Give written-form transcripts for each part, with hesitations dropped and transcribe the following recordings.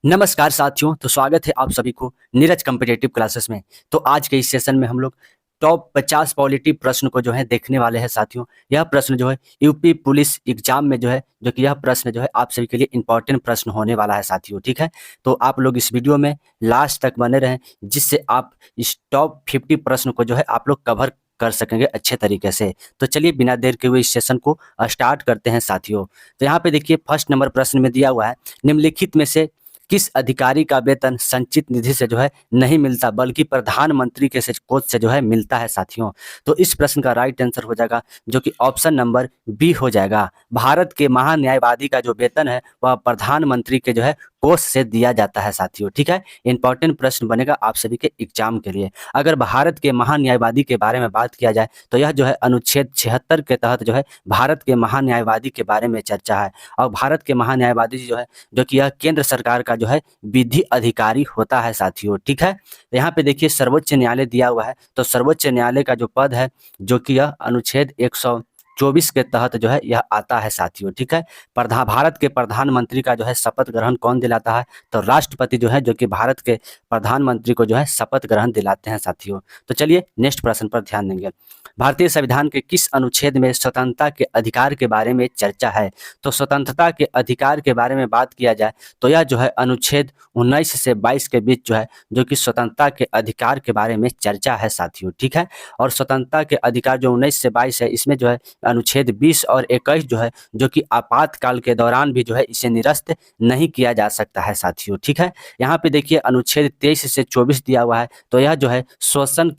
नमस्कार साथियों, तो स्वागत है आप सभी को नीरज कॉम्पिटिटिव क्लासेस में। तो आज के इस सेशन में हम लोग टॉप 50 पॉलिटी प्रश्न को जो है देखने वाले हैं साथियों। यह प्रश्न जो है यूपी पुलिस एग्जाम में जो है जो कि यह प्रश्न जो है आप सभी के लिए इंपॉर्टेंट प्रश्न होने वाला है साथियों, ठीक है। तो आप लोग इस वीडियो में लास्ट तक बने रहें, जिससे आप इस टॉप 50 प्रश्न को जो है आप लोग कवर कर सकेंगे अच्छे तरीके से। तो चलिए बिना देर के हुए इस सेशन को स्टार्ट करते हैं साथियों। तो यहाँ पे देखिए फर्स्ट नंबर प्रश्न में दिया हुआ है, निम्नलिखित में से किस अधिकारी का वेतन संचित निधि से जो है नहीं मिलता, बल्कि प्रधानमंत्री के से कोष से जो है मिलता है साथियों। तो इस प्रश्न का राइट आंसर हो जाएगा जो कि ऑप्शन नंबर बी हो जाएगा। भारत के महान्यायवादी का जो वेतन है वह प्रधानमंत्री के जो है कोष से दिया जाता है साथियों, ठीक है। इंपॉर्टेंट प्रश्न बनेगा आप सभी के एग्जाम के लिए। अगर भारत के महान्यायवादी के बारे में बात किया जाए तो यह जो है अनुच्छेद 76 के तहत जो है भारत के महान्यायवादी के बारे में चर्चा है। और भारत के महान्यायवादी जो है जो कि यह केंद्र सरकार का जो है विधि अधिकारी होता है साथियों, ठीक है। तो यहाँ पे देखिए सर्वोच्च न्यायालय दिया हुआ है, तो सर्वोच्च न्यायालय का जो पद है जो कि यह अनुच्छेद 124 के तहत जो है यह आता है साथियों, ठीक है। भारत के प्रधानमंत्री का जो है शपथ ग्रहण कौन दिलाता है, तो राष्ट्रपति जो है जो कि भारत के प्रधानमंत्री को जो है शपथ ग्रहण दिलाते हैं साथियों। तो चलिए नेक्स्ट प्रश्न पर ध्यान देंगे। भारतीय संविधान के किस अनुच्छेद में स्वतंत्रता के अधिकार के बारे में चर्चा है, तो स्वतंत्रता के अधिकार के बारे में बात किया जाए तो यह जो है अनुच्छेद 19 से 22 के बीच जो है जो कि स्वतंत्रता के अधिकार के बारे में चर्चा है साथियों, ठीक है। और स्वतंत्रता के अधिकार जो 19 से 22 है, इसमें जो है अनुच्छेद 20 और 21 जो है जो कि आपातकाल के दौरान भी जो है इसे निरस्त नहीं किया जा सकता है साथियों, ठीक है। यहाँ पे देखिए अनुच्छेद 23 से 24 दिया हुआ है, तो यह जो है शोषण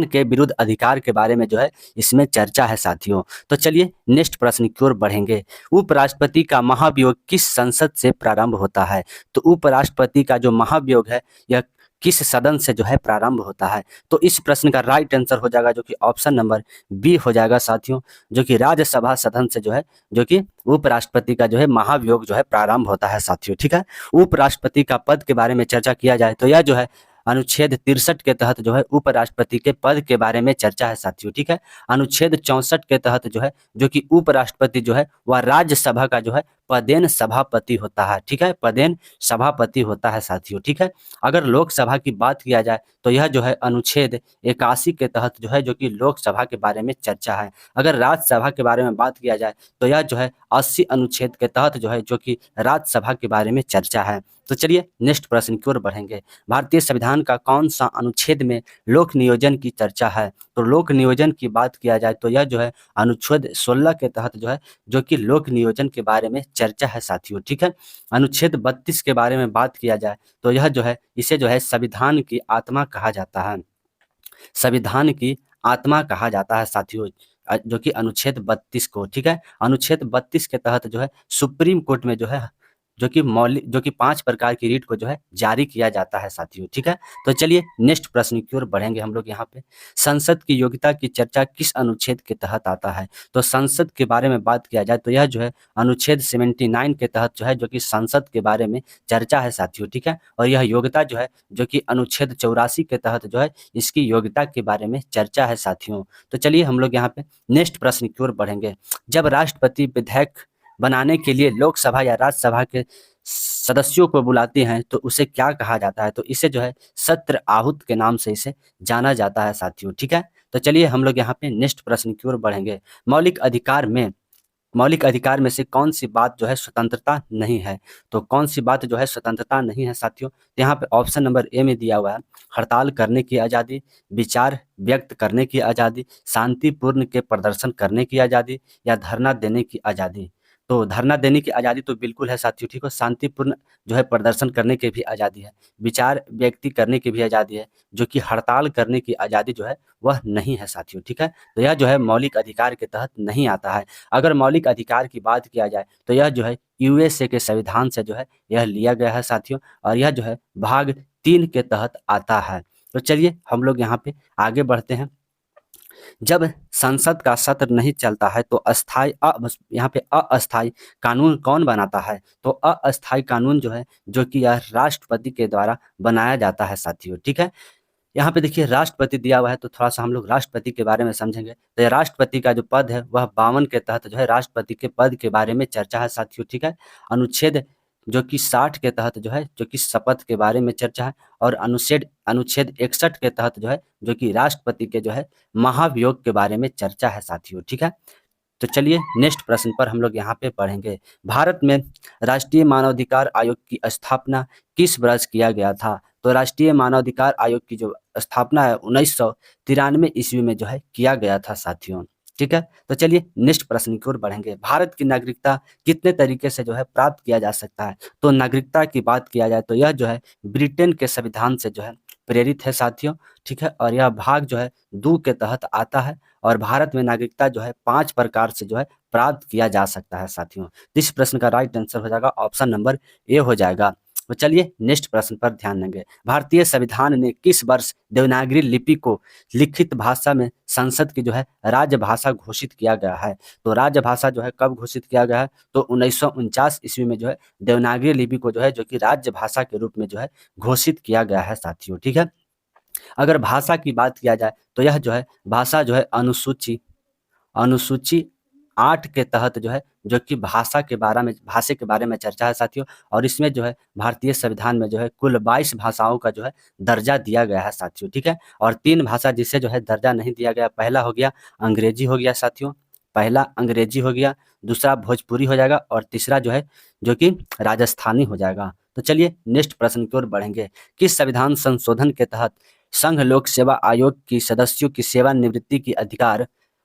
के विरुद्ध अधिकार के बारे में जो है इसमें चर्चा है साथियों। तो चलिए नेक्स्ट प्रश्न की ओर बढ़ेंगे। उपराष्ट्रपति का महाभियोग किस संसद से प्रारंभ होता है, तो उपराष्ट्रपति का जो महाभियोग है यह किस सदन से जो है प्रारंभ होता है, तो इस प्रश्न का राइट आंसर हो जाएगा जो कि ऑप्शन नंबर बी हो जाएगा साथियों, जो कि राज्यसभा सदन से जो है जो कि उपराष्ट्रपति का जो है महाभियोग जो है प्रारंभ होता है साथियों, ठीक है। उपराष्ट्रपति का पद के बारे में चर्चा किया जाए तो यह जो है अनुच्छेद 63 के तहत जो है उपराष्ट्रपति के पद के बारे में चर्चा है साथियों, ठीक है। अनुच्छेद 64 के तहत जो है जो कि उपराष्ट्रपति जो है वह राज्यसभा का जो है पदेन सभापति होता है, ठीक है। पदेन सभापति होता है साथियों, ठीक है। अगर लोकसभा की बात किया जाए तो यह जो है अनुच्छेद 81 के तहत जो है जो कि लोकसभा के बारे में चर्चा है। अगर राज्यसभा के बारे में बात किया जाए तो यह जो है 80 अनुच्छेद के तहत जो है जो कि राज्यसभा के बारे में चर्चा है। तो चलिए नेक्स्ट प्रश्न की ओर बढ़ेंगे। भारतीय संविधान का कौन सा अनुच्छेद में लोक नियोजन की चर्चा है, तो लोक नियोजन की बात किया जाए तो यह जो है अनुच्छेद 16 के तहत जो है जो कि लोक नियोजन के बारे में चर्चा है साथियों, ठीक है। अनुच्छेद 32 के बारे में बात किया जाए तो यह जो है इसे जो है संविधान की आत्मा कहा जाता है, संविधान की आत्मा कहा जाता है साथियों, जो कि अनुच्छेद 32 को, ठीक है। अनुच्छेद 32 के तहत जो है सुप्रीम कोर्ट में जो है जो कि 5 प्रकार की रीट को जो है जारी किया जाता है साथियों, ठीक है। तो चलिए नेक्स्ट प्रश्न की ओर बढ़ेंगे हम लोग। यहाँ पे संसद की योग्यता की चर्चा किस अनुच्छेद के तहत आता है, तो संसद के बारे में बात किया जाए तो यह जो है अनुच्छेद 79 के तहत जो है जो कि संसद के बारे में चर्चा है साथियों, ठीक है। और यह योग्यता जो है जो कि अनुच्छेद 84 के तहत जो है इसकी योग्यता के बारे में चर्चा है साथियों। तो चलिए हम लोग यहाँ पे नेक्स्ट प्रश्न की ओर बढ़ेंगे। जब राष्ट्रपति विधेयक बनाने के लिए लोकसभा या राज्यसभा के सदस्यों को बुलाते हैं तो उसे क्या कहा जाता है, तो इसे जो है सत्र आहूत के नाम से इसे जाना जाता है साथियों, ठीक है। तो चलिए हम लोग यहाँ पे नेक्स्ट प्रश्न की ओर बढ़ेंगे। मौलिक अधिकार में से कौन सी बात जो है स्वतंत्रता नहीं है, तो कौन सी बात जो है स्वतंत्रता नहीं है साथियों, तो यहाँ पे ऑप्शन नंबर ए में दिया हुआ है हड़ताल करने की आज़ादी, विचार व्यक्त करने की आज़ादी, शांतिपूर्ण के प्रदर्शन करने की आज़ादी या धरना देने की आज़ादी। तो धरना देने की आज़ादी तो बिल्कुल है साथियों, ठीक है। शांतिपूर्ण जो है प्रदर्शन करने की भी आज़ादी है, विचार व्यक्ति करने की भी आज़ादी है, जो कि हड़ताल करने की आज़ादी जो है वह नहीं है साथियों, ठीक है। तो यह जो है मौलिक अधिकार के तहत नहीं आता है। अगर मौलिक अधिकार की बात किया जाए तो यह जो है यूएसए के संविधान से जो है यह लिया गया है साथियों, और यह जो है भाग 3 के तहत आता है। तो चलिए हम लोग यहाँ पे आगे बढ़ते हैं। जब संसद का सत्र नहीं चलता है तो यहाँ पे अस्थायी कानून कौन बनाता है, तो अस्थायी कानून जो है जो कि यह राष्ट्रपति के द्वारा बनाया जाता है साथियों, ठीक है। यहाँ पे देखिए राष्ट्रपति दिया हुआ है, तो थोड़ा सा हम लोग राष्ट्रपति के बारे में समझेंगे। तो ये राष्ट्रपति का जो पद है वह 52 के तहत जो है राष्ट्रपति के पद के बारे में चर्चा है साथियों, ठीक है। अनुच्छेद जो कि 60 के तहत जो है जो कि शपथ के बारे में चर्चा है, और अनुच्छेद अनुच्छेद 61 के तहत जो है जो कि राष्ट्रपति के जो है महाभियोग के बारे में चर्चा है साथियों। ठीक है, तो चलिए नेक्स्ट प्रश्न पर हम लोग यहाँ पे पढ़ेंगे। भारत में राष्ट्रीय मानवाधिकार आयोग की स्थापना किस वर्ष किया गया था? तो राष्ट्रीय मानवाधिकार आयोग की जो स्थापना है 1993 ईस्वी में जो है किया गया था साथियों। ठीक है, तो चलिए नेक्स्ट प्रश्न की ओर बढ़ेंगे। भारत की नागरिकता कितने तरीके से जो है प्राप्त किया जा सकता है? तो नागरिकता की बात किया जाए तो यह जो है ब्रिटेन के संविधान से जो है प्रेरित है साथियों। ठीक है, और यह भाग जो है 2 के तहत आता है, और भारत में नागरिकता जो है 5 प्रकार से जो है प्राप्त किया जा सकता है साथियों। इस प्रश्न का राइट आंसर हो जाएगा ऑप्शन नंबर ए हो जाएगा। तो चलिए नेक्स्ट प्रश्न पर ध्यान देंगे। भारतीय संविधान ने किस वर्ष देवनागरी लिपि को लिखित भाषा में संसद की जो है राजभाषा घोषित किया गया है? तो राजभाषा जो है कब घोषित किया गया है? तो 1949 ईस्वी में जो है देवनागरी लिपि को जो है जो कि राजभाषा के रूप में जो है घोषित किया गया है साथियों। ठीक है, अगर भाषा की बात किया जाए तो यह जो है भाषा जो है अनुसूची 8 के तहत जो है जो कि भाषा के बारे में चर्चा है साथियों। और इसमें जो है भारतीय संविधान में जो है कुल 22 भाषाओं का जो है दर्जा दिया गया है साथियों। ठीक है, और 3 भाषा जिसे जो है दर्जा नहीं दिया गया, पहला हो गया अंग्रेजी हो गया साथियों, पहला अंग्रेजी हो गया, दूसरा भोजपुरी हो जाएगा, और तीसरा जो है जो कि राजस्थानी हो जाएगा। तो चलिए नेक्स्ट प्रश्न की ओर बढ़ेंगे। किस संविधान संशोधन के तहत संघ लोक सेवा आयोग की सदस्यों की सेवानिवृत्ति की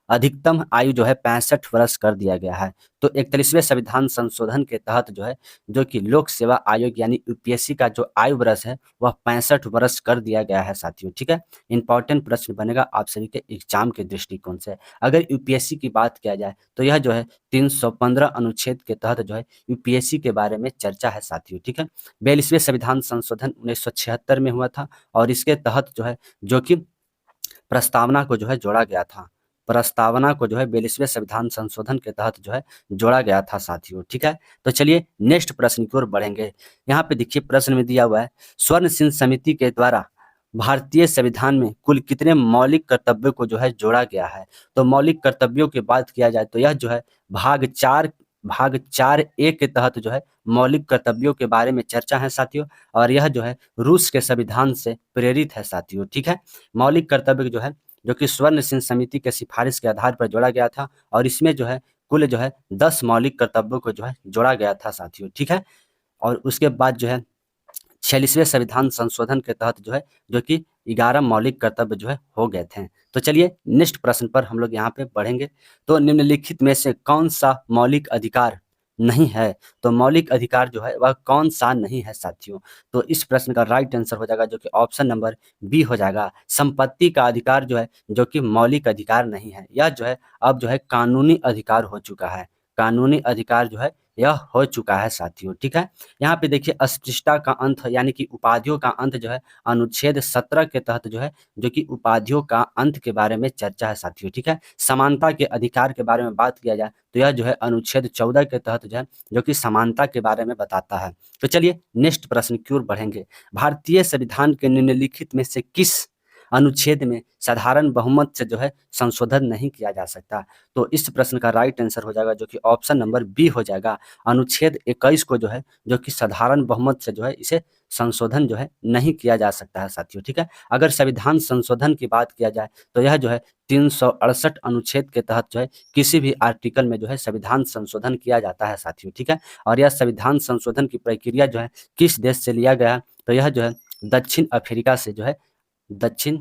अधिकतम आयु जो है 65 वर्ष कर दिया गया है? तो 41वें संविधान संशोधन के तहत जो है जो कि लोक सेवा आयोग यानी यूपीएससी का जो आयु वर्ष है वह 65 वर्ष कर दिया गया है साथियों। ठीक है, इंपॉर्टेंट प्रश्न बनेगा आप सभी के एग्जाम के दृष्टिकोण से। अगर यूपीएससी की बात किया जाए तो यह जो है 315 अनुच्छेद के तहत जो है यूपीएससी के बारे में चर्चा है साथियों। ठीक है, 42वें संविधान संशोधन 1976 में हुआ था, और इसके तहत जो है जो कि प्रस्तावना को जो है जोड़ा गया था, प्रस्तावना को जो है 42वें संविधान संशोधन के तहत जो है जोड़ा गया था साथियों। ठीक है, तो चलिए नेक्स्ट प्रश्न की ओर बढ़ेंगे। यहाँ पे देखिए प्रश्न में दिया हुआ है स्वर्ण सिंह समिति के द्वारा भारतीय संविधान में कुल कितने मौलिक कर्तव्यों को जो है जोड़ा गया है? तो मौलिक कर्तव्यों की बात किया जाए तो यह जो है भाग 4 ए के तहत जो है मौलिक कर्तव्यों के बारे में चर्चा है साथियों, और यह जो है रूस के संविधान से प्रेरित है साथियों। ठीक है, मौलिक कर्तव्य जो है जो कि स्वर्ण सिंह समिति के सिफारिश के आधार पर जोड़ा गया था, और इसमें जो है कुल जो है 10 मौलिक कर्तव्यों को जो है जोड़ा गया था साथियों। ठीक है, और उसके बाद जो है 46वें संविधान संशोधन के तहत जो है जो कि 11 मौलिक कर्तव्य जो है हो गए थे। तो चलिए नेक्स्ट प्रश्न पर हम लोग यहाँ पे बढ़ेंगे। तो निम्नलिखित में से कौन सा मौलिक अधिकार नहीं है? तो मौलिक अधिकार जो है वह कौन सा नहीं है साथियों? तो इस प्रश्न का राइट आंसर हो जाएगा जो कि ऑप्शन नंबर बी हो जाएगा। संपत्ति का अधिकार जो है जो कि मौलिक अधिकार नहीं है, यह जो है अब जो है कानूनी अधिकार हो चुका है, कानूनी अधिकार जो है यह हो चुका है साथियों। ठीक है, यहाँ पे देखिए अस्पृश्यता का अंत यानी कि उपाधियों का अंत जो है अनुच्छेद 17 के तहत जो है जो कि उपाधियों का अंत के बारे में चर्चा है साथियों। ठीक है, समानता के अधिकार के बारे में बात किया जाए तो यह जो है अनुच्छेद 14 के तहत जो है जो कि समानता के बारे में बताता है। तो चलिए नेक्स्ट प्रश्न की ओर बढ़ेंगे। भारतीय संविधान के निम्नलिखित में से किस अनुच्छेद में साधारण बहुमत से जो है संशोधन नहीं किया जा सकता? तो इस प्रश्न का राइट आंसर हो जाएगा जो कि ऑप्शन नंबर बी हो जाएगा। अनुच्छेद 21 को जो है जो कि साधारण बहुमत से जो है इसे संशोधन जो है नहीं किया जा सकता है साथियों। ठीक है, अगर संविधान संशोधन की बात किया जाए तो यह जो है 368 अनुच्छेद के तहत जो है किसी भी आर्टिकल में जो है संविधान संशोधन किया जाता है साथियों। ठीक है, और यह संविधान संशोधन की प्रक्रिया जो है किस देश से लिया गया? तो यह जो है दक्षिण अफ्रीका से जो है दक्षिण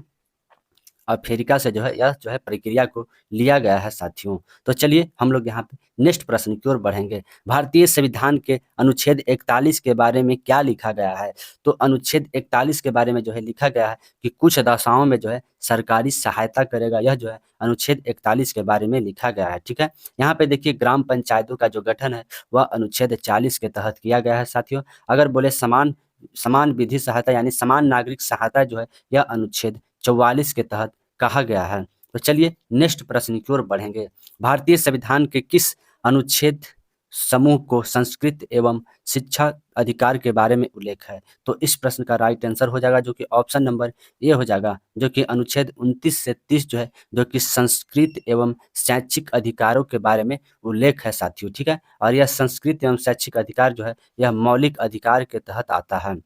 अफ्रीका से जो है यह जो है प्रक्रिया को लिया गया है साथियों। तो चलिए हम लोग यहाँ पे नेक्स्ट प्रश्न की ओर बढ़ेंगे। भारतीय संविधान के अनुच्छेद 41 के बारे में क्या लिखा गया है? तो अनुच्छेद 41 के बारे में जो है लिखा गया है कि कुछ दशाओं में जो है सरकारी सहायता करेगा, यह जो है अनुच्छेद 41 के बारे में लिखा गया है। ठीक है, यहाँ पे देखिए ग्राम पंचायतों का जो गठन है वह अनुच्छेद 40 के तहत किया गया है साथियों। अगर बोले समान समान विधि सहायता यानी समान नागरिक सहायता जो है यह अनुच्छेद 44 के तहत कहा गया है। तो चलिए नेक्स्ट प्रश्न की ओर बढ़ेंगे। भारतीय संविधान के किस अनुच्छेद समूह को संस्कृत एवं शिक्षा अधिकार के बारे में उल्लेख है। तो इस प्रश्न का राइट आंसर हो जाएगा जो कि ऑप्शन नंबर ए हो जाएगा, जो कि अनुच्छेद 29 से 30 जो है, जो कि संस्कृत एवं शैक्षिक अधिकारों के बारे में उल्लेख है साथियों, ठीक है। और यह संस्कृत एवं शैक्षिक अधिकार जो है, यह मौलिक अधिकार के तहत आता है,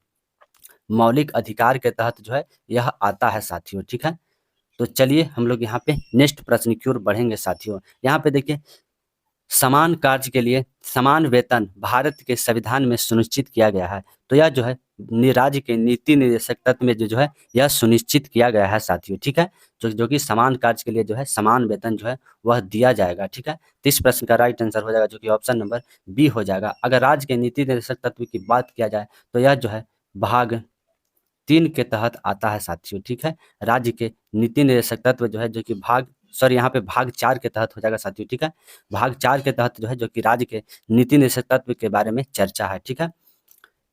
मौलिक अधिकार के तहत जो है यह आता है साथियों, ठीक है। तो चलिए हम लोग यहाँ पे नेक्स्ट प्रश्न की ओर बढ़ेंगे साथियों। यहाँ पे देखिए, समान कार्य के लिए समान वेतन भारत के संविधान में सुनिश्चित किया गया है। तो यह जो है राज्य के नीति निर्देशक तत्व में जो है यह सुनिश्चित किया गया है साथियों, ठीक है। जो कि समान कार्य के लिए जो है समान वेतन जो है वह दिया जाएगा, ठीक है। तो इस प्रश्न का राइट आंसर हो जाएगा जो कि ऑप्शन नंबर बी हो जाएगा। अगर राज्य के नीति निर्देशक तत्व की बात किया जाए तो यह जो है भाग 3 के तहत आता है साथियों, ठीक है। राज्य के नीति निर्देशक तत्व जो है, जो कि यहाँ पे भाग 4 के तहत हो जाएगा साथियों, ठीक है। भाग 4 के तहत जो है, जो कि राज्य के नीति निर्देशक तत्व के बारे में चर्चा है, ठीक है।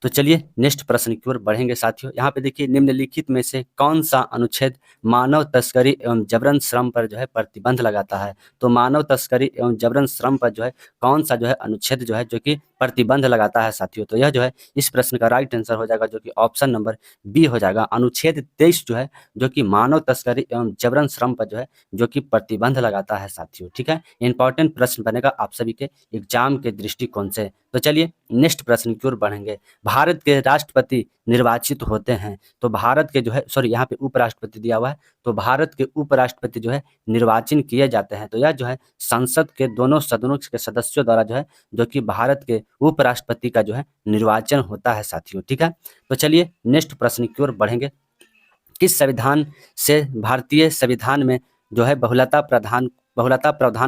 तो चलिए नेक्स्ट प्रश्न की ओर बढ़ेंगे साथियों। यहाँ पे देखिए, निम्नलिखित में से कौन सा अनुच्छेद मानव तस्करी एवं जबरन श्रम पर जो है प्रतिबंध लगाता है। तो मानव तस्करी एवं जबरन श्रम पर जो है कौन सा जो है अनुच्छेद जो है जो कि प्रतिबंध लगाता है साथियों। तो यह जो है इस प्रश्न का राइट आंसर हो जाएगा जो कि ऑप्शन नंबर बी हो जाएगा। अनुच्छेद 23 जो है, जो कि मानव तस्करी एवं जबरन श्रम पर जो है जो कि प्रतिबंध लगाता है साथियों, ठीक है। इंपॉर्टेंट प्रश्न बनेगा आप सभी के एग्जाम के दृष्टिकोण से। तो चलिए नेक्स्ट प्रश्न की ओर बढ़ेंगे। भारत के राष्ट्रपति निर्वाचित होते हैं। तो भारत के जो है, सॉरी यहाँ पे उपराष्ट्रपति दिया हुआ है, तो भारत के उपराष्ट्रपति जो है निर्वाचन किए जाते हैं। तो यह जो है संसद के दोनों सदनों के सदस्यों द्वारा जो है, जो कि भारत के उपराष्ट्रपति का जो है निर्वाचन होता है साथियों, ठीक है। तो चलिए नेक्स्ट प्रश्न की ओर बढ़ेंगे। किस संविधान से भारतीय संविधान में जो है बहुलता प्रावधान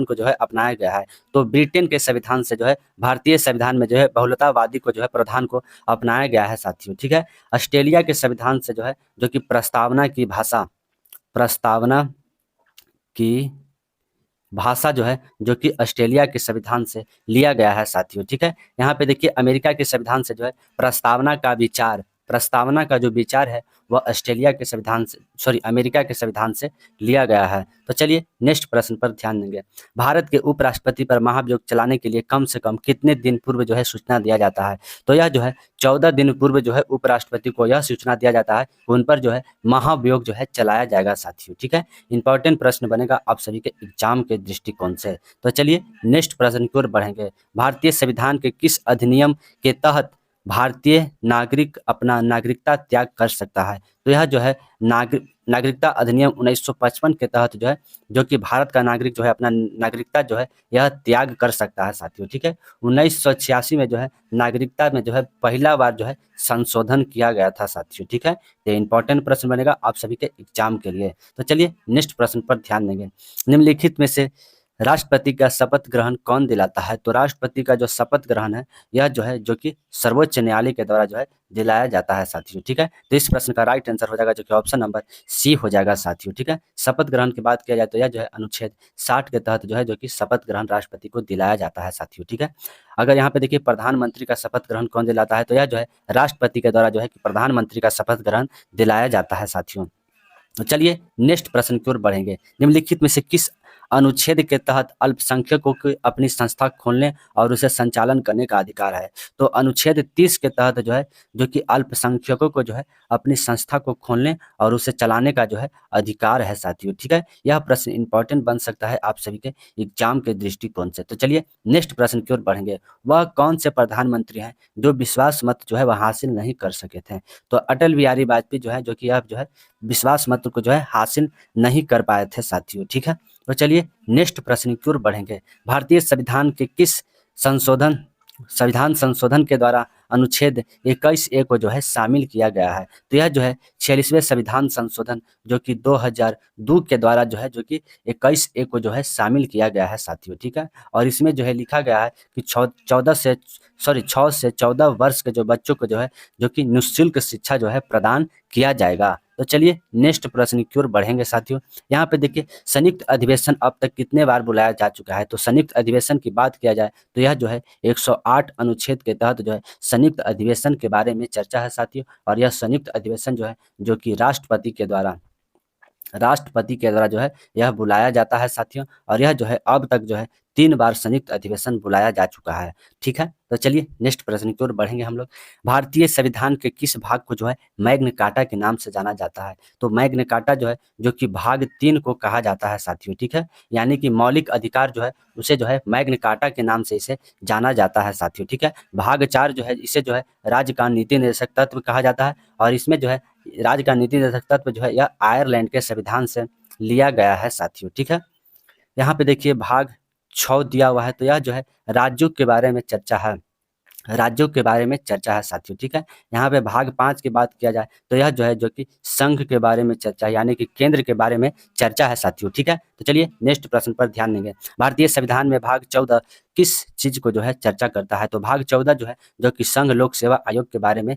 को जो है अपनाया गया है। तो ब्रिटेन के संविधान से जो है भारतीय संविधान में जो है बहुलतावादी को जो है प्रावधान को अपनाया गया है साथियों, ठीक है। ऑस्ट्रेलिया के संविधान से जो है, जो कि प्रस्तावना की भाषा जो है, जो कि ऑस्ट्रेलिया के संविधान से लिया गया है साथियों, ठीक है। यहाँ पे देखिए, अमेरिका के संविधान से जो है प्रस्तावना का जो विचार है वह ऑस्ट्रेलिया के संविधान से, सॉरी अमेरिका के संविधान से लिया गया है। तो चलिए नेक्स्ट प्रश्न पर ध्यान देंगे। भारत के उपराष्ट्रपति पर महाभियोग चलाने के लिए कम से कम कितने दिन पूर्व जो है सूचना दिया जाता है। तो यह जो है 14 दिन पूर्व जो है उपराष्ट्रपति को यह सूचना दिया जाता है, उन पर जो है महाभियोग जो है चलाया जाएगा साथियों, ठीक है। इंपॉर्टेंट प्रश्न बनेगा आप सभी के एग्जाम के दृष्टिकोण से। तो चलिए नेक्स्ट प्रश्न की ओर बढ़ेंगे। भारतीय संविधान के किस अधिनियम के तहत भारतीय नागरिक अपना नागरिकता त्याग कर सकता है। तो यह जो है नागरिकता अधिनियम 1955 के तहत जो है, जो कि भारत का नागरिक जो है अपना नागरिकता जो है यह त्याग कर सकता है साथियों, ठीक है। 1986 में जो है नागरिकता में जो है पहला बार जो है संशोधन किया गया था साथियों, ठीक है। तो इंपॉर्टेंट प्रश्न बनेगा आप सभी के एग्जाम के लिए। तो चलिए नेक्स्ट प्रश्न पर ध्यान देंगे। निम्नलिखित में से राष्ट्रपति का शपथ ग्रहण कौन दिलाता है। तो राष्ट्रपति का जो शपथ ग्रहण है, यह जो है जो कि सर्वोच्च न्यायालय के द्वारा जो है दिलाया जाता है साथियों, ठीक है। तो इस प्रश्न का राइट आंसर हो जाएगा जो कि ऑप्शन नंबर सी हो जाएगा साथियों, ठीक है। शपथ ग्रहण की बात किया जाए तो यह जो है अनुच्छेद 60 के तहत जो है, जो कि शपथ ग्रहण राष्ट्रपति को दिलाया जाता है साथियों, ठीक है। अगर यहाँ पे देखिए प्रधानमंत्री का शपथ ग्रहण कौन दिलाता है, तो यह जो है राष्ट्रपति के द्वारा जो है कि प्रधानमंत्री का शपथ ग्रहण दिलाया जाता है साथियों। तो चलिए नेक्स्ट प्रश्न की ओर बढ़ेंगे। निम्नलिखित में से किस अनुच्छेद के तहत अल्पसंख्यकों को अपनी संस्था खोलने और उसे संचालन करने का अधिकार है। तो अनुच्छेद 30 के तहत जो है, जो कि अल्पसंख्यकों को जो है अपनी संस्था को खोलने और उसे चलाने का जो है अधिकार है साथियों, ठीक है। यह प्रश्न इंपॉर्टेंट बन सकता है आप सभी के एग्जाम के दृष्टिकोण से। तो चलिए नेक्स्ट प्रश्न की ओर बढ़ेंगे। वह कौन से प्रधानमंत्री हैं जो विश्वास मत जो है वह हासिल नहीं कर सके थे। तो अटल बिहारी वाजपेयी जो है, जो कि अब जो है विश्वास मत को जो है हासिल नहीं कर पाए थे साथियों, ठीक है। तो चलिए नेक्स्ट प्रश्न की ओर बढ़ेंगे। भारतीय संविधान के किस संविधान संशोधन के द्वारा अनुच्छेद 21A को जो है शामिल किया गया है। तो यह जो है 46वें संविधान संशोधन, जो कि 2002 के द्वारा जो है, जो कि 21A को जो है शामिल किया गया है साथियों, ठीक है। और इसमें जो है लिखा गया है कि 6 से 14 वर्ष के जो बच्चों को जो है, जो कि निःशुल्क शिक्षा जो है प्रदान किया जाएगा। तो चलिए नेक्स्ट प्रश्न की ओर बढ़ेंगे साथियों। यहाँ पे देखिए, संयुक्त अधिवेशन अब तक कितने बार बुलाया जा चुका है। तो संयुक्त अधिवेशन की बात किया जाए तो यह जो है 108 अनुच्छेद के तहत जो है संयुक्त अधिवेशन के बारे में चर्चा है साथियों। और यह संयुक्त अधिवेशन जो है, जो कि राष्ट्रपति के द्वारा जो है यह बुलाया जाता है साथियों। और यह जो है अब तक जो है 3 बार संयुक्त अधिवेशन बुलाया जा चुका है। ठीक है, तो चलिए नेक्स्ट प्रश्न की ओर बढ़ेंगे हम लोग। भारतीय संविधान के किस भाग को जो है मैग्ना कार्टा के नाम से जाना जाता है? तो मैग्ना कार्टा जो है जो कि भाग 3 को कहा जाता है साथियों। ठीक है, यानी कि मौलिक अधिकार जो है उसे जो है मैग्ना कार्टा के नाम से इसे जाना जाता है साथियों। ठीक है, भाग 4 जो है इसे जो है राज्य का नीति निर्देशक तत्व कहा जाता है और इसमें जो है राज्य का नीति निर्देशक तत्व जो है यह आयरलैंड के संविधान से लिया गया है साथियों। ठीक है, यहाँ पे देखिए भाग 6 दिया हुआ है, तो यह जो है राज्यों के बारे में चर्चा है, राज्यों के बारे में चर्चा है साथियों। ठीक है, यहाँ पे भाग 5 की बात किया जाए तो यह जो है जो कि संघ के बारे में चर्चा है, यानी कि केंद्र के बारे में चर्चा है साथियों। ठीक है, तो चलिए नेक्स्ट प्रश्न पर ध्यान देंगे। भारतीय संविधान में भाग 14 किस चीज को जो है चर्चा करता है? तो भाग 14 जो है जो कि संघ लोक सेवा आयोग के बारे में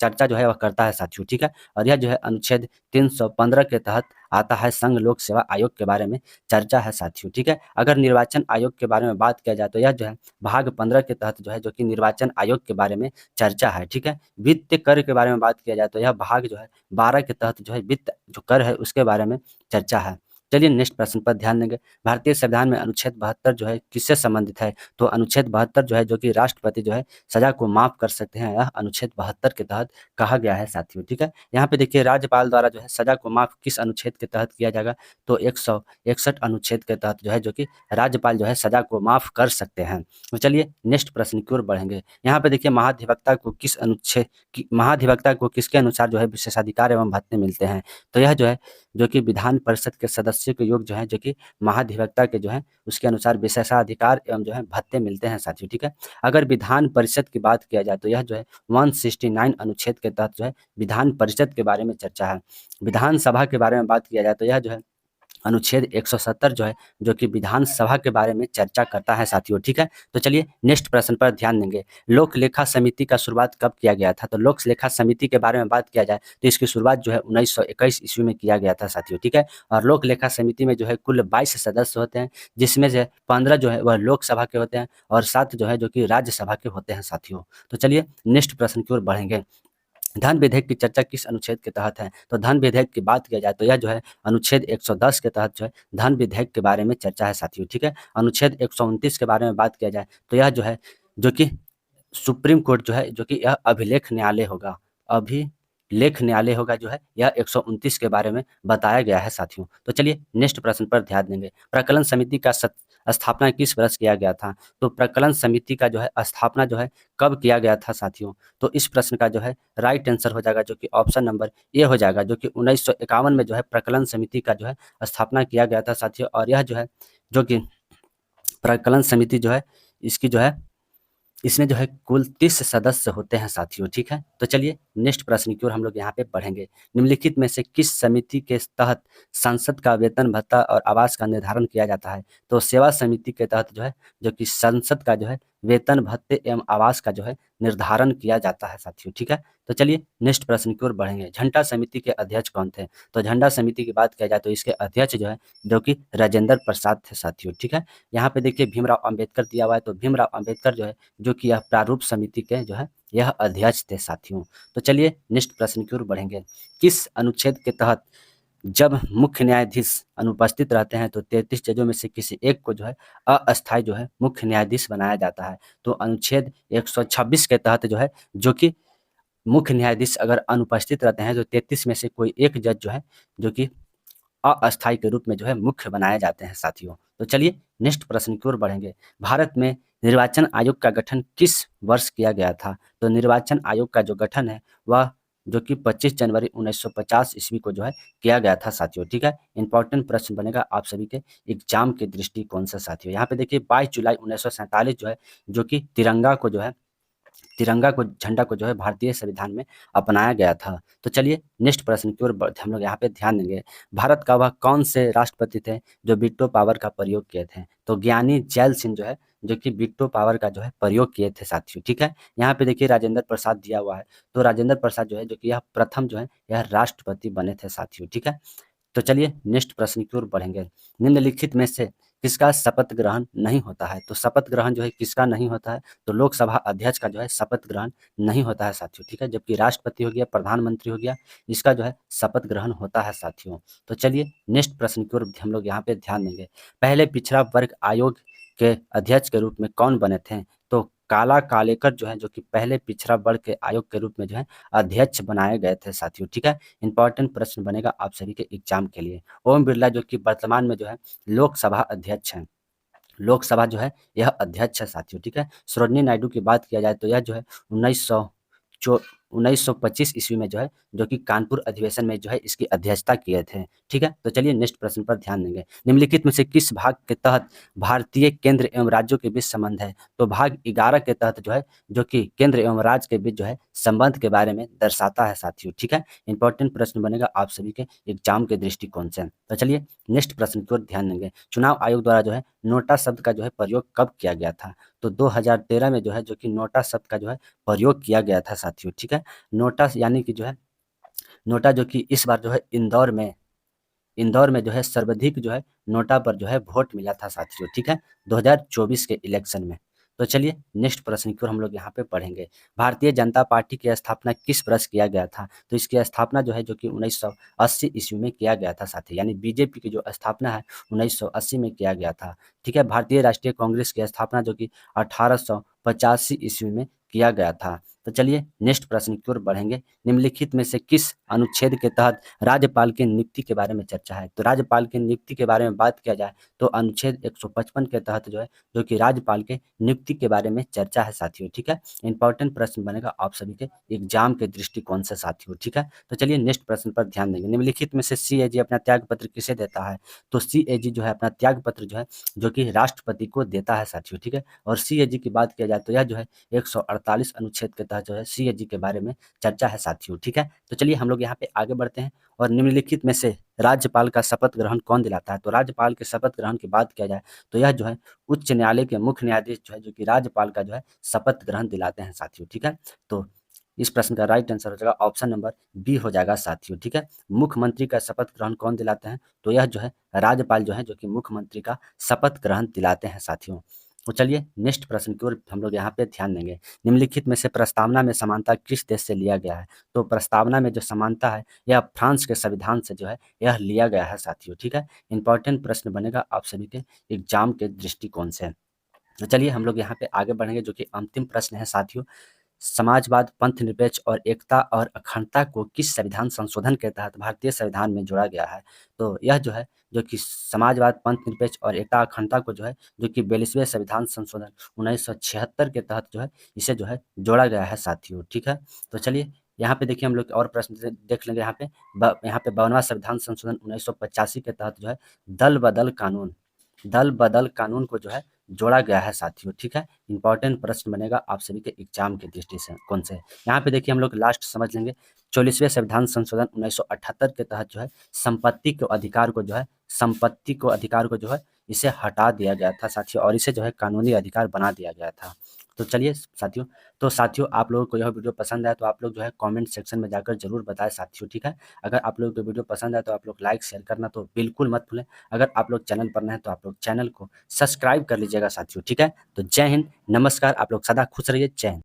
चर्चा जो है वह करता है साथियों। ठीक है, और यह जो है अनुच्छेद 315 के तहत आता है, संघ लोक सेवा आयोग के बारे में चर्चा है साथियों। ठीक है, अगर निर्वाचन आयोग के बारे में बात किया जाए तो यह जो है भाग 15 के तहत जो है जो कि निर्वाचन आयोग के बारे में चर्चा है। ठीक है, वित्त कर के बारे में बात किया जाए तो यह भाग जो है 12 के तहत जो है वित्त जो कर है उसके बारे में चर्चा है। चलिए नेक्स्ट प्रश्न पर ध्यान देंगे। भारतीय संविधान में अनुच्छेद 72 जो है किससे संबंधित है? तो अनुच्छेद 72 जो है जो कि राष्ट्रपति जो है सजा को माफ कर सकते हैं, यह अनुच्छेद 72 के तहत कहा गया है साथियों। ठीक है, यहाँ पे देखिए राज्यपाल द्वारा जो है सजा को माफ किस अनुच्छेद के तहत किया जाएगा? तो 161 अनुच्छेद के तहत जो है जो कि राज्यपाल जो है सजा को माफ कर सकते हैं। तो चलिए नेक्स्ट प्रश्न की ओर बढ़ेंगे। यहाँ पे देखिए महाधिवक्ता को किसके अनुसार जो है विशेषाधिकार एवं भत्ते मिलते हैं? तो यह जो है जो कि विधान परिषद के सदस्यों के योग जो है जो कि महाधिवक्ता के जो है उसके अनुसार विशेषाधिकार एवं जो है भत्ते मिलते हैं साथियों। ठीक है, अगर विधान परिषद की बात किया जाए तो यह जो है 169 अनुच्छेद के तहत जो है विधान परिषद के बारे में चर्चा है। विधानसभा के बारे में बात किया जाए तो यह जो है अनुच्छेद 170 जो है जो कि विधानसभा के बारे में चर्चा करता है साथियों। ठीक है, तो चलिए नेक्स्ट प्रश्न पर ध्यान देंगे। लोक लेखा समिति का शुरुआत कब किया गया था? तो लोक लेखा समिति के बारे में बात किया जाए तो इसकी शुरुआत जो है 1921 ईस्वी में किया गया था साथियों। ठीक है, और लोक लेखा समिति में जो है कुल 22 सदस्य होते हैं, जिसमें से 15 जो है वह लोकसभा के होते हैं और 7 जो है जो कि राज्यसभा के होते हैं साथियों। तो चलिए नेक्स्ट प्रश्न की ओर बढ़ेंगे। धन विधेयक की चर्चा किस अनुच्छेद के तहत है? तो धन विधेयक की बात किया जाए तो यह जो है अनुच्छेद 110 के तहत जो है धन विधेयक के बारे में चर्चा है साथियों। ठीक है, अनुच्छेद 129 के बारे में बात किया जाए तो यह जो है जो कि सुप्रीम कोर्ट जो है जो कि यह अभिलेख न्यायालय होगा जो है यह 129 के बारे में बताया गया है साथियों। तो चलिए नेक्स्ट प्रश्न पर ध्यान देंगे। प्रकलन समिति का स्थापना किस वर्ष किया गया था? तो प्रकलन समिति का जो है स्थापना जो है कब किया गया था साथियों? तो इस प्रश्न का जो है राइट आंसर हो जाएगा जो कि ऑप्शन नंबर ए हो जाएगा, जो कि 1951 में जो है प्रकलन समिति का जो है स्थापना किया गया था साथियों। और यह जो है जो कि प्रकलन समिति जो है इसकी जो है इसमें जो है कुल 30 सदस्य होते हैं साथियों। ठीक है, तो चलिए नेक्स्ट प्रश्न की ओर हम लोग यहाँ पे पढ़ेंगे। निम्नलिखित में से किस समिति के तहत संसद का वेतन भत्ता और आवास का निर्धारण किया जाता है? तो सेवा समिति के तहत जो है जो कि संसद का जो है वेतन भत्ते एवं आवास का जो है निर्धारण किया जाता है साथियों। ठीक है, तो चलिए नेक्स्ट प्रश्न की ओर बढ़ेंगे। झंडा समिति के अध्यक्ष कौन थे? तो झंडा समिति की बात किया जाए तो इसके अध्यक्ष जो है जो कि राजेंद्र प्रसाद थे साथियों। ठीक है, यहाँ पे देखिए भीमराव अंबेडकर दिया हुआ है, तो भीमराव अंबेडकर जो है जो कि यह प्रारूप समिति के जो है यह अध्यक्ष थे साथियों। तो चलिए नेक्स्ट प्रश्न की ओर बढ़ेंगे। किस अनुच्छेद के तहत जब मुख्य न्यायाधीश अनुपस्थित रहते हैं तो 33 जजों में से किसी एक को जो है अस्थायी जो है मुख्य न्यायाधीश बनाया जाता है? तो अनुच्छेद 126 के तहत जो है जो कि मुख्य न्यायाधीश अगर अनुपस्थित रहते हैं तो 33 में से कोई एक जज जो है जो कि अस्थायी के रूप में जो है मुख्य बनाए जाते हैं साथियों। तो चलिए नेक्स्ट प्रश्न की ओर बढ़ेंगे। भारत में निर्वाचन आयोग का गठन किस वर्ष किया गया था? तो निर्वाचन आयोग का जो गठन है वह जो कि 25 जनवरी 1950 ईस्वी को जो है किया गया था साथियों। ठीक है, इंपॉर्टेंट प्रश्न बनेगा आप सभी के एग्जाम के दृष्टिकोण से साथियों। यहाँ पे देखिए 22 जुलाई 1947 जो है जो कि तिरंगा को झंडा को जो है भारतीय संविधान में अपनाया गया था। तो चलिए नेक्स्ट प्रश्न की ओर हम लोग यहाँ पे ध्यान देंगे। भारत का वह कौन से राष्ट्रपति थे जो वीटो पावर का प्रयोग किए थे? तो ज्ञानी जैल सिंह जो है जो कि वीटो पावर का जो है प्रयोग किए थे साथियों। ठीक है, यहाँ पे देखिए राजेंद्र प्रसाद दिया हुआ है, तो राजेंद्र प्रसाद जो है जो कि यह प्रथम जो है यह राष्ट्रपति बने थे साथियों। ठीक है, तो चलिए नेक्स्ट प्रश्न की ओर बढ़ेंगे। निम्नलिखित में से किसका शपथ ग्रहण नहीं होता है? तो शपथ ग्रहण जो है किसका नहीं होता है? तो लोकसभा अध्यक्ष का जो है शपथ ग्रहण नहीं होता है साथियों, ठीक है? जबकि राष्ट्रपति हो गया, प्रधानमंत्री हो गया, इसका जो है शपथ ग्रहण होता है साथियों। तो चलिए नेक्स्ट प्रश्न की ओर हम लोग यहाँ पे ध्यान देंगे। पहले पिछड़ा वर्ग आयोग के अध्यक्ष के रूप में कौन बने थे? तो काला कालेकर जो है, जो कि पहले पिछड़ा वर्ग के आयोग के रूप में जो है अध्यक्ष बनाए गए थे साथियों, ठीक है? इंपॉर्टेंट प्रश्न बनेगा आप सभी के एग्जाम के लिए। ओम बिरला जो कि वर्तमान में जो है लोकसभा अध्यक्ष हैं, लोकसभा जो है यह अध्यक्ष है साथियों, ठीक है? सरोजिनी नायडू की बात किया जाए तो यह जो है 1925 ईस्वी में जो है, जो कि कानपुर अधिवेशन में जो है इसकी अध्यक्षता किए थे, ठीक है? तो चलिए नेक्स्ट प्रश्न पर ध्यान देंगे। निम्नलिखित में से किस भाग के तहत भारतीय केंद्र एवं राज्यों के बीच संबंध है? तो भाग 11 के तहत जो है, जो कि केंद्र एवं राज्य के बीच जो है संबंध के बारे में दर्शाता है साथियों, ठीक है? इंपॉर्टेंट प्रश्न बनेगा आप सभी के एग्जाम के दृष्टिकोण से। तो चलिए नेक्स्ट प्रश्न की ओर ध्यान देंगे। चुनाव आयोग द्वारा जो है नोटा शब्द का जो है प्रयोग कब किया गया था? तो 2013 में जो है, जो कि नोटा शब्द का जो है प्रयोग किया गया था साथियों, ठीक है? नोटा यानी कि जो है नोटा, जो कि इस बार जो है इंदौर में जो है सर्वाधिक जो है नोटा पर जो है वोट मिला था साथियों, ठीक है? 2024 के इलेक्शन में। तो चलिए नेक्स्ट प्रश्न की ओर हम लोग यहाँ पे पढ़ेंगे। भारतीय जनता पार्टी की स्थापना किस वर्ष किया गया था? तो इसकी स्थापना जो है, जो कि 1980 ईस्वी में किया गया था साथी, यानी बीजेपी की जो स्थापना है 1980 में किया गया था, ठीक है? भारतीय राष्ट्रीय कांग्रेस की स्थापना जो कि 1885 ईस्वी में किया गया था। तो चलिए नेक्स्ट प्रश्न की ओर बढ़ेंगे। निम्नलिखित में से किस अनुच्छेद के तहत राज्यपाल की नियुक्ति के बारे में चर्चा है? तो राज्यपाल की नियुक्ति के बारे में बात किया जाए तो अनुच्छेद 155 के तहत जो है, जो कि राज्यपाल के नियुक्ति के बारे में चर्चा है साथियों, ठीक है? इंपॉर्टेंट प्रश्न बनेगा आप सभी के एग्जाम के दृष्टिकोण से साथियों, ठीक है? तो चलिए नेक्स्ट प्रश्न पर ध्यान देंगे। निम्नलिखित में से सीएजी अपना त्याग पत्र किसे देता है? तो सीएजी जो है अपना त्याग पत्र जो है, जो कि राष्ट्रपति को देता है साथियों, ठीक है? और सीएजी की बात किया जाए तो यह जो है 148 अनुच्छेद के तहत जो है सीएजी के बारे में चर्चा है साथियों, ठीक है? तो चलिए हम लोग यहाँ पे आगे बढ़ते हैं। और निम्नलिखित में से राज्यपाल का शपथ ग्रहण कौन दिलाता है? तो राज्यपाल के शपथ ग्रहण की बात किया जाए तो यह जो है उच्च न्यायालय के मुख्य न्यायाधीश जो है, जो कि राज्यपाल का जो है शपथ ग्रहण दिलाते हैं साथियों, ठीक है? तो इस प्रश्न का राइट आंसर हो जाएगा ऑप्शन नंबर बी हो जाएगा साथियों, ठीक है? मुख्यमंत्री का शपथ ग्रहण कौन दिलाते हैं? तो यह जो है राज्यपाल जो है, जो कि मुख्यमंत्री का शपथ ग्रहण दिलाते हैं साथियों। तो चलिए नेक्स्ट प्रश्न की ओर हम लोग यहाँ पे ध्यान देंगे। निम्नलिखित में से प्रस्तावना में समानता किस देश से लिया गया है? तो प्रस्तावना में जो समानता है यह फ्रांस के संविधान से जो है यह लिया गया है साथियों, ठीक है? इंपॉर्टेंट प्रश्न बनेगा आप सभी के एग्जाम के दृष्टिकोण से। तो चलिए हम लोग यहाँ पे आगे बढ़ेंगे, जो कि अंतिम प्रश्न है साथियों। समाजवाद, पंथ निरपेक्ष और एकता और अखंडता को किस संविधान संशोधन के तहत भारतीय संविधान में जोड़ा गया है? तो यह जो है, जो कि समाजवाद, पंथ निरपेक्ष और एकता अखंडता को जो है, जो कि 42वें संविधान संशोधन 1976 के तहत जो है इसे जो है जोड़ा गया है साथियों, ठीक है? तो चलिए यहाँ पे देखिए हम लोग और प्रश्न देख लेंगे। यहाँ पे यहाँ पे 52वां संविधान संशोधन 1985 के तहत जो है दल बदल कानून दल बदल कानून को जो है जोड़ा गया है साथियों, ठीक है? इंपॉर्टेंट प्रश्न बनेगा आप सभी के एग्जाम के दृष्टि से कौन से। यहाँ पे देखिए हम लोग लास्ट समझ लेंगे। 44वें संविधान संशोधन 1978 के तहत जो है संपत्ति को अधिकार को जो है इसे हटा दिया गया था साथियों, और इसे जो है कानूनी अधिकार बना दिया गया था। तो चलिए साथियों, आप लोगों को यह वीडियो पसंद आया तो आप लोग जो है कमेंट सेक्शन में जाकर जरूर बताएं साथियों, ठीक है? अगर आप लोगों को वीडियो पसंद आया तो आप लोग लाइक शेयर करना तो बिल्कुल मत भूलें। अगर आप लोग चैनल पर नए हैं तो आप लोग चैनल को सब्सक्राइब कर लीजिएगा साथियों, ठीक है? तो जय हिंद, नमस्कार, आप लोग सदा खुश रहिए, जय हिंद।